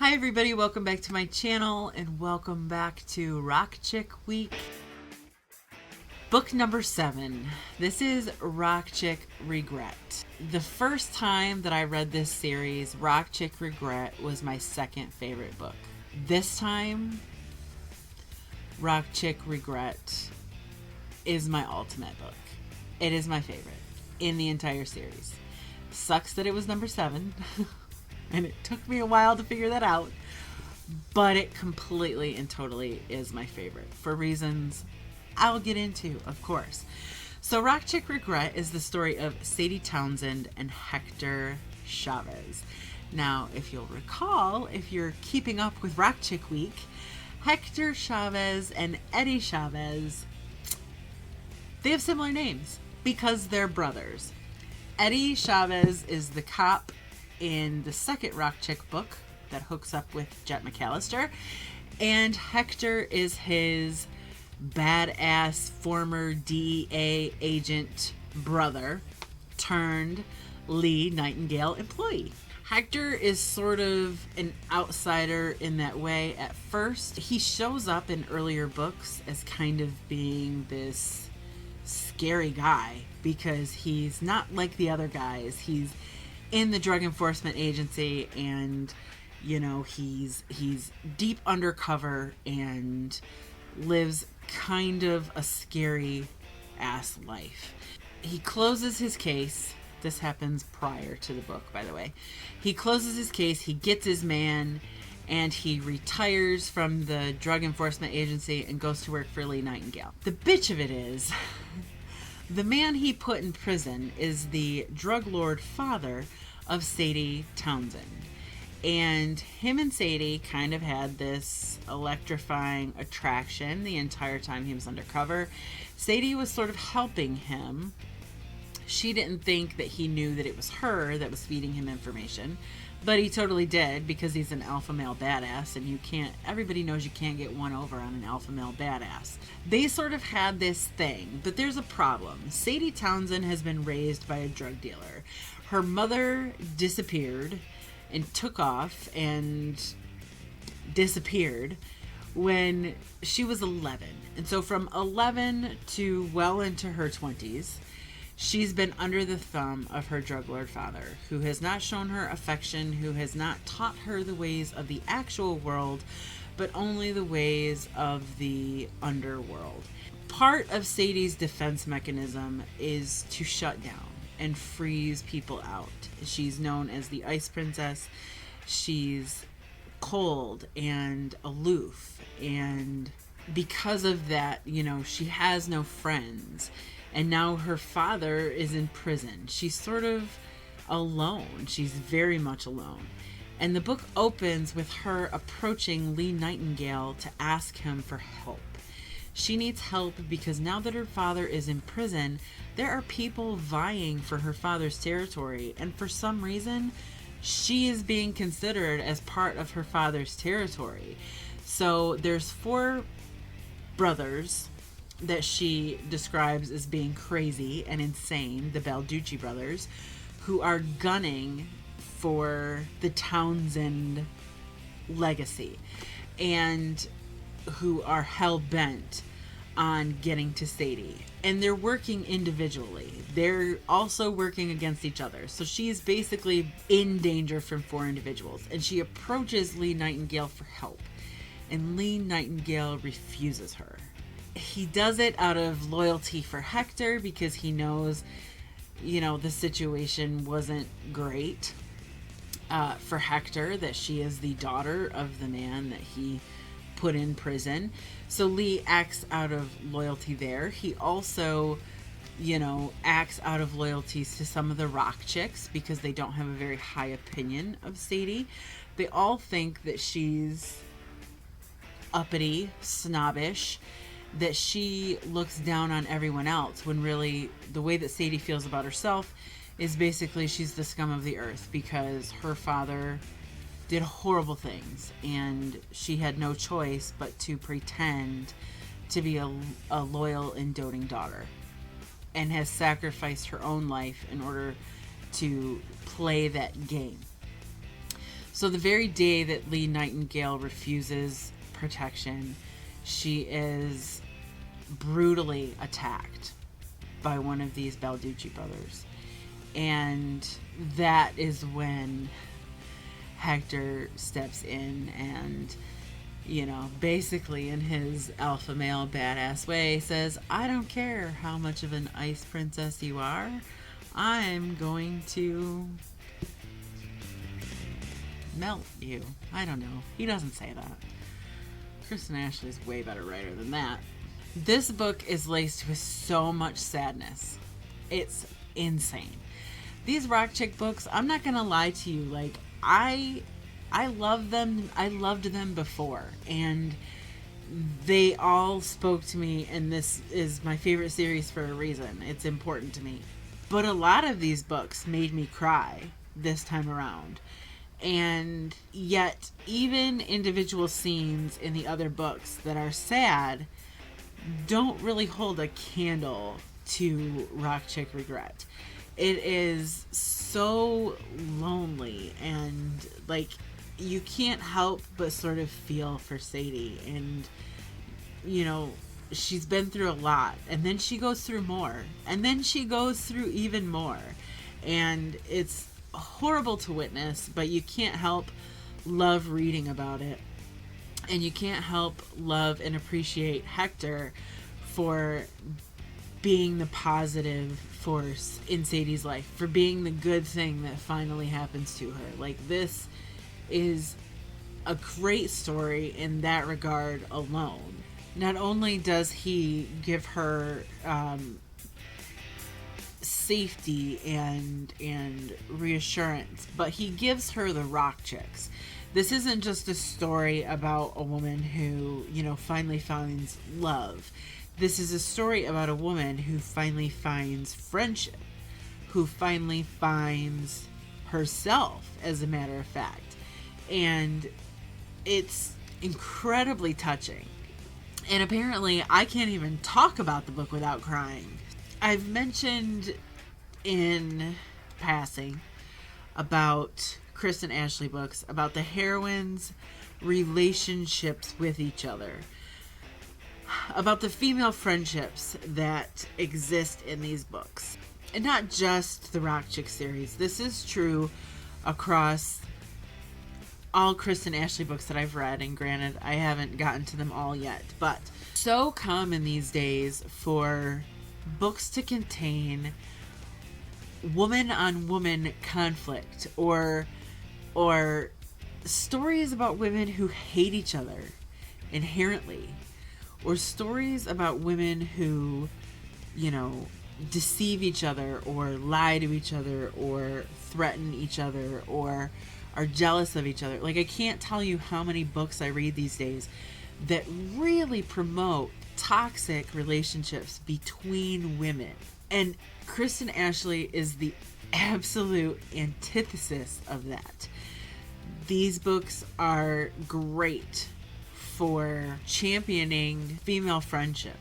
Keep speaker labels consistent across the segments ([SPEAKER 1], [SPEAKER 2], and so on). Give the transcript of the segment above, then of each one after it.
[SPEAKER 1] Hi everybody, welcome back to my channel and welcome back to Rock Chick Week. Book number 7. This is Rock Chick Regret. The first time that I read this series, Rock Chick Regret was my second favorite book. This time, Rock Chick Regret is my ultimate book. It is my favorite in the entire series. Sucks that it was number 7. And it took me a while to figure that out, but it completely and totally is my favorite for reasons I'll get into, of course. So Rock Chick Regret is the story of Sadie Townsend and Hector Chavez. Now, if you'll recall, if you're keeping up with Rock Chick Week, Hector Chavez and Eddie Chavez, they have similar names because they're brothers. Eddie Chavez is the cop in the second Rock Chick book that hooks up with Jet McAllister, and Hector is his badass former DEA agent brother turned Lee Nightingale employee. Hector is sort of an outsider in that way at first. He shows up in earlier books as kind of being this scary guy because he's not like the other guys. He's in the Drug Enforcement Agency, and you know, he's deep undercover and lives kind of a scary ass life. He closes his case. This happens prior to the book, by the way. He closes his case, he gets his man, and he retires from the Drug Enforcement Agency and goes to work for Lee Nightingale. The bitch of it is the man he put in prison is the drug lord father of Sadie Townsend. And him and Sadie kind of had this electrifying attraction the entire time he was undercover. Sadie was sort of helping him. She didn't think that he knew that it was her that was feeding him information, but he totally did because he's an alpha male badass, and everybody knows you can't get one over on an alpha male badass. They sort of had this thing, but there's a problem. Sadie Townsend has been raised by a drug dealer. Her mother disappeared and took off and disappeared when she was 11. And so from 11 to well into her 20s, she's been under the thumb of her drug lord father, who has not shown her affection, who has not taught her the ways of the actual world, but only the ways of the underworld. Part of Sadie's defense mechanism is to shut down and freeze people out. She's known as the Ice Princess. She's cold and aloof, and because of that, you know, she has no friends. And now her father is in prison. She's sort of alone. She's very much alone. And the book opens with her approaching Lee Nightingale to ask him for help. She needs help because now that her father is in prison, there are people vying for her father's territory. And for some reason, she is being considered as part of her father's territory. So there's 4 brothers that she describes as being crazy and insane, the Balducci brothers, who are gunning for the Townsend legacy and who are hell-bent on getting to Sadie. And they're working individually. They're also working against each other. So she's basically in danger from 4 individuals. And she approaches Lee Nightingale for help. And Lee Nightingale refuses her. He does it out of loyalty for Hector because he knows, you know, the situation wasn't great for Hector, that she is the daughter of the man that he put in prison. So Lee acts out of loyalty there. He also, you know, acts out of loyalties to some of the Rock Chicks because they don't have a very high opinion of Sadie. They all think that she's uppity, snobbish, that she looks down on everyone else, when really the way that Sadie feels about herself is basically she's the scum of the earth because her father did horrible things and she had no choice but to pretend to be a loyal and doting daughter, and has sacrificed her own life in order to play that game. So the very day that Lee Nightingale refuses protection, she is brutally attacked by one of these Balducci brothers. And that is when Hector steps in and, you know, basically in his alpha male badass way says, I don't care how much of an ice princess you are, I'm going to melt you. I don't know. He doesn't say that. Kristen Ashley's way better writer than that. This book is laced with so much sadness. It's insane. These Rock Chick books, I'm not gonna lie to you, like, I love them. I loved them before, and they all spoke to me, and this is my favorite series for a reason. It's important to me. But a lot of these books made me cry this time around. And yet, even individual scenes in the other books that are sad don't really hold a candle to Rock Chick Regret. It is so lonely, and like, you can't help but sort of feel for Sadie. And, you know, she's been through a lot, and then she goes through more, and then she goes through even more, and it's horrible to witness, but you can't help love reading about it, and you can't help love and appreciate Hector for being the positive force in Sadie's life, for being the good thing that finally happens to her. Like, this is a great story in that regard alone. Not only does he give her safety and reassurance, but he gives her the Rock Chicks. This isn't just a story about a woman who, you know, finally finds love. This is a story about a woman who finally finds friendship, who finally finds herself, as a matter of fact. And it's incredibly touching. And apparently I can't even talk about the book without crying. I've mentioned in passing about Kristen Ashley books, about the heroines' relationships with each other, about the female friendships that exist in these books. And not just the Rock Chick series. This is true across all Kristen Ashley books that I've read, and granted, I haven't gotten to them all yet, but so common these days for books to contain woman-on-woman conflict, or stories about women who hate each other inherently, or stories about women who, you know, deceive each other, or lie to each other, or threaten each other, or are jealous of each other. Like, I can't tell you how many books I read these days that really promote toxic relationships between women. And Kristen Ashley is the absolute antithesis of that. These books are great for championing female friendship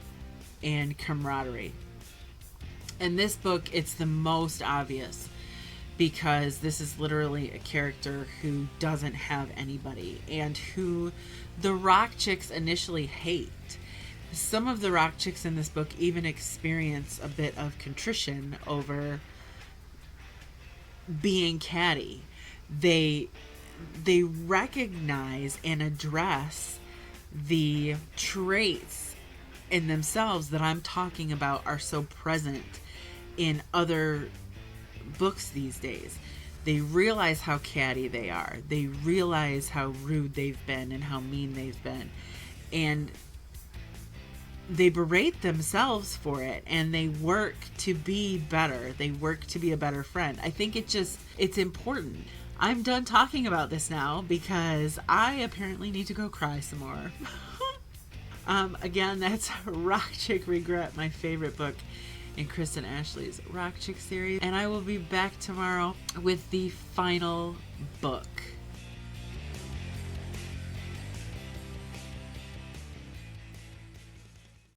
[SPEAKER 1] and camaraderie. In this book, it's the most obvious, because this is literally a character who doesn't have anybody, and who the Rock Chicks initially hate. Some of the Rock Chicks in this book even experience a bit of contrition over being catty. They recognize and address the traits in themselves that I'm talking about are so present in other books these days. They realize how catty they are. They realize how rude they've been and how mean they've been. And they berate themselves for it, and they work to be better. They work to be a better friend. I think it's important. I'm done talking about this now, because I apparently need to go cry some more. Again, that's Rock Chick Regret, my favorite book in Kristen Ashley's Rock Chick series. And I will be back tomorrow with the final book.